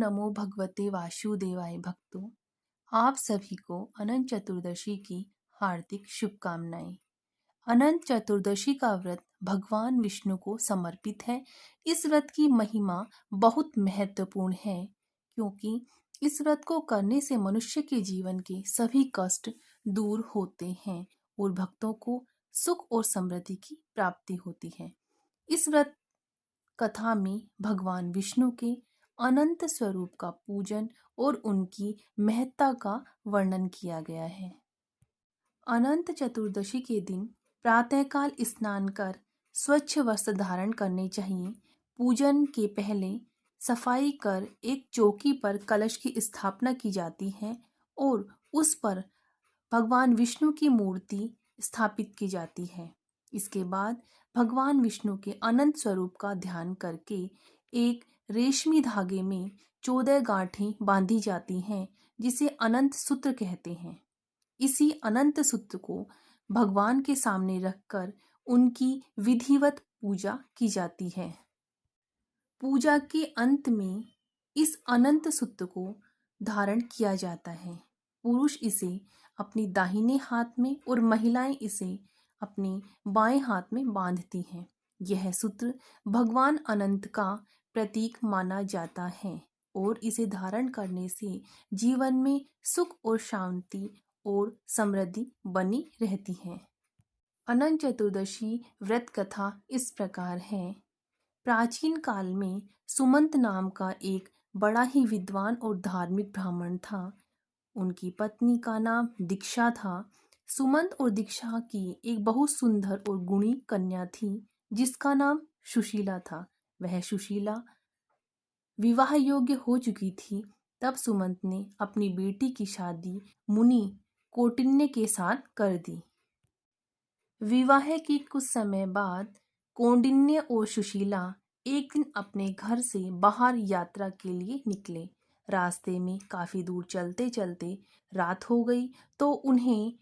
नमो भगवते वासुदेवाय भक्तों। आप सभी को अनंत चतुर्दशी की हार्दिक शुभकामनाएं। अनंत चतुर्दशी का व्रत भगवान विष्णु को समर्पित है। इस व्रत की महिमा बहुत महत्वपूर्ण है, क्योंकि इस व्रत को करने से मनुष्य के जीवन के सभी कष्ट दूर होते हैं और भक्तों को सुख और समृद्धि की प्राप्ति होती है। इस व्रत कथा में भगवान विष्णु के अनंत स्वरूप का पूजन और उनकी महत्ता का वर्णन किया गया है। अनंत चतुर्दशी के दिन प्रातःकाल स्नान कर स्वच्छ वस्त्र धारण करने चाहिए। पूजन के पहले सफाई कर एक चौकी पर कलश की स्थापना की जाती है और उस पर भगवान विष्णु की मूर्ति स्थापित की जाती है। इसके बाद भगवान विष्णु के अनंत स्वरूप का ध्यान करके एक रेशमी धागे में 14 गांठें बांधी जाती हैं, जिसे अनंत सूत्र कहते हैं। इसी अनंत सूत्र को भगवान के सामने रखकर उनकी विधिवत पूजा की जाती है। पूजा के अंत में इस अनंत सूत्र को धारण किया जाता है। पुरुष इसे अपनी दाहिने हाथ में और महिलाएं इसे अपने बाएं हाथ में बांधती हैं। यह सूत्र भगवान अनंत का प्रतीक माना जाता है और इसे धारण करने से जीवन में सुख और शांति और समृद्धि बनी रहती है। अनंत चतुर्दशी व्रत कथा इस प्रकार है। प्राचीन काल में सुमंत नाम का एक बड़ा ही विद्वान और धार्मिक ब्राह्मण था। उनकी पत्नी का नाम दीक्षा था। सुमंत और दीक्षा की एक बहुत सुंदर और गुणी कन्या थी, जिसका नाम सुशीला था। वह सुशीला विवाह योग्य हो चुकी थी। तब सुमंत ने अपनी बेटी की शादी मुनि कौंडिन्य के साथ कर दी। विवाह के कुछ समय बाद कौंडिन्य और सुशीला एक दिन अपने घर से बाहर यात्रा के लिए निकले। रास्ते में काफी दूर चलते चलते रात हो गई, तो उन्हें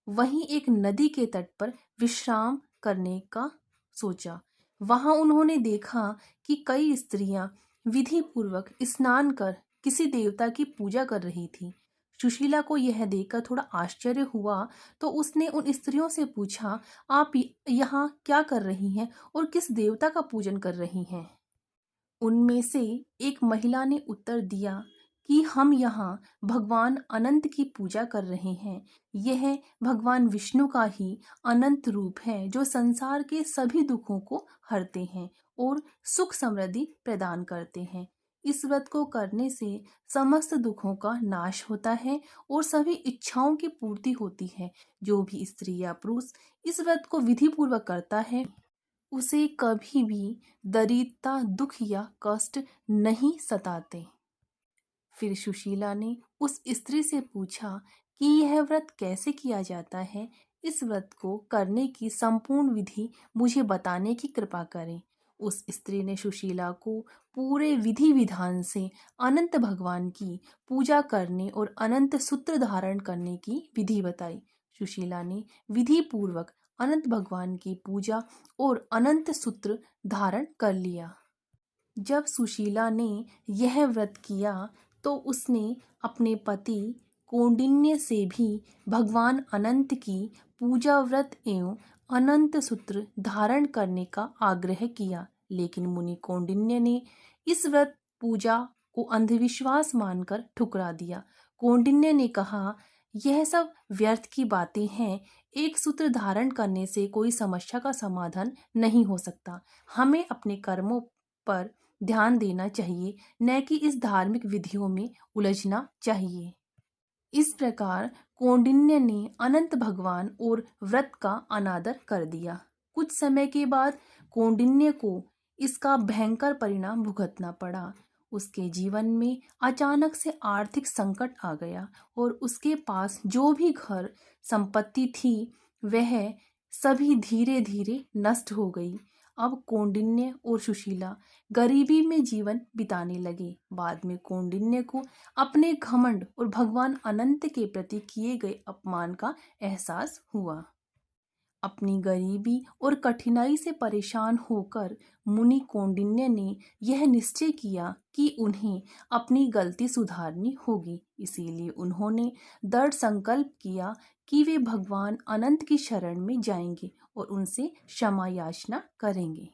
वहीं एक नदी के तट पर विश्राम करने का सोचा। वहां उन्होंने देखा कि कई स्त्रियां विधि पूर्वक स्नान कर किसी देवता की पूजा कर रही थी। सुशीला को यह देखकर थोड़ा आश्चर्य हुआ, तो उसने उन स्त्रियों से पूछा, आप यहाँ क्या कर रही हैं और किस देवता का पूजन कर रही हैं? उनमें से एक महिला ने उत्तर दिया कि हम यहाँ भगवान अनंत की पूजा कर रहे हैं। यह भगवान विष्णु का ही अनंत रूप है, जो संसार के सभी दुखों को हरते हैं और सुख समृद्धि प्रदान करते हैं। इस व्रत को करने से समस्त दुखों का नाश होता है और सभी इच्छाओं की पूर्ति होती है। जो भी स्त्री या पुरुष इस व्रत को विधि पूर्वक करता है, उसे कभी भी दरिद्रता, दुख या कष्ट नहीं सताते। फिर सुशीला ने उस स्त्री से पूछा कि यह व्रत कैसे किया जाता है। इस व्रत को करने की संपूर्ण विधि मुझे बताने की कृपा करें। उस स्त्री ने सुशीला को पूरे विधि विधान से अनंत भगवान की पूजा करने और अनंत सूत्र धारण करने की विधि बताई। सुशीला ने विधि पूर्वक अनंत भगवान की पूजा और अनंत सूत्र धारण कर लिया। जब सुशीला ने यह व्रत किया, तो उसने अपने पति कौंडिन्य से भी भगवान अनंत की पूजा व्रत एवं अनंत सूत्र धारण करने का आग्रह किया। लेकिन मुनि कौंडिन्य ने इस व्रत पूजा को अंधविश्वास मानकर ठुकरा दिया। कौंडिन्य ने कहा, यह सब व्यर्थ की बातें हैं। एक सूत्र धारण करने से कोई समस्या का समाधान नहीं हो सकता। हमें अपने कर्मों पर ध्यान देना चाहिए, न कि इस धार्मिक विधियों में उलझना चाहिए। इस प्रकार कौंडिन्य ने अनंत भगवान और व्रत का अनादर कर दिया। कुछ समय के बाद कौंडिन्य को इसका भयंकर परिणाम भुगतना पड़ा। उसके जीवन में अचानक से आर्थिक संकट आ गया और उसके पास जो भी घर संपत्ति थी, वह सभी धीरे धीरे नष्ट हो गई। अब कौंडिन्य और सुशीला गरीबी में जीवन बिताने लगे। बाद में कौंडिन्य को अपने घमंड और भगवान अनंत के प्रति किए गए अपमान का एहसास हुआ। अपनी गरीबी और कठिनाई से परेशान होकर मुनि कौंडिन्य ने यह निश्चय किया कि उन्हें अपनी गलती सुधारनी होगी। इसीलिए उन्होंने दृढ़ संकल्प किया कि वे भगवान अनंत की शरण में जाएंगे और उनसे क्षमा याचना करेंगे।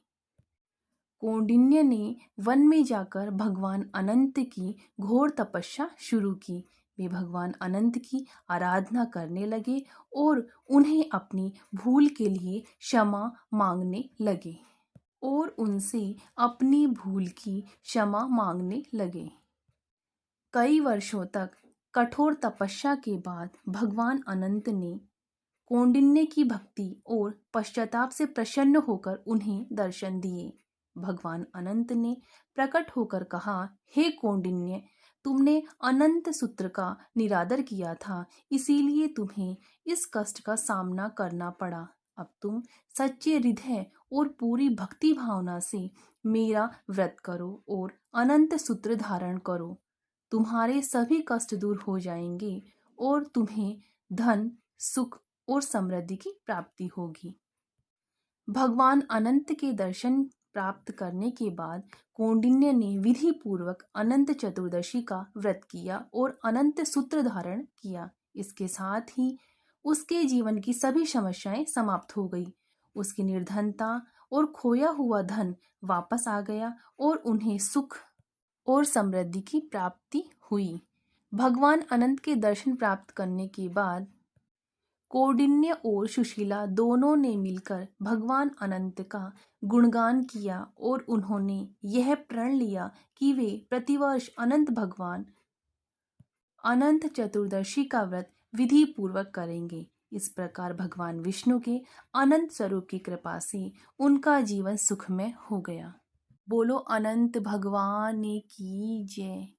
कौंडिन्य ने वन में जाकर भगवान अनंत की घोर तपस्या शुरू की। वे भगवान अनंत की आराधना करने लगे और उन्हें अपनी भूल के लिए क्षमा मांगने लगे और उनसे अपनी भूल की क्षमा मांगने लगे। कई वर्षों तक कठोर तपस्या के बाद भगवान अनंत ने कौंडिन्य की भक्ति और पश्चाताप से प्रसन्न होकर उन्हें दर्शन दिए। भगवान अनंत ने प्रकट होकर कहा, हे कौंडिन्य, तुमने अनंत सूत्र का निरादर किया था, इसीलिए तुम्हें इस कष्ट का सामना करना पड़ा। अब तुम सच्चे हृदय और पूरी भक्ति भावना से मेरा व्रत करो और अनंत सूत्र धारण करो। तुम्हारे सभी कष्ट दूर हो जाएंगे और तुम्हें धन, सुख और समृद्धि की प्राप्ति होगी। भगवान अनंत के दर्शन प्राप्त करने के बाद कौंडिन्य ने विधि पूर्वक अनंत चतुर्दशी का व्रत किया और अनंत सूत्र धारण किया। इसके साथ ही उसके जीवन की सभी समस्याएं समाप्त हो गई। उसकी निर्धनता और खोया हुआ धन वापस आ गया और उन्हें सुख और समृद्धि की प्राप्ति हुई। भगवान अनंत के दर्शन प्राप्त करने के बाद कौंडिन्य और सुशीला दोनों ने मिलकर भगवान अनंत का गुणगान किया और उन्होंने यह प्रण लिया कि वे प्रतिवर्ष भगवान अनंत चतुर्दशी का व्रत विधि पूर्वक करेंगे। इस प्रकार भगवान विष्णु के अनंत स्वरूप की कृपा से उनका जीवन सुखमय हो गया। बोलो अनंत भगवान की जय।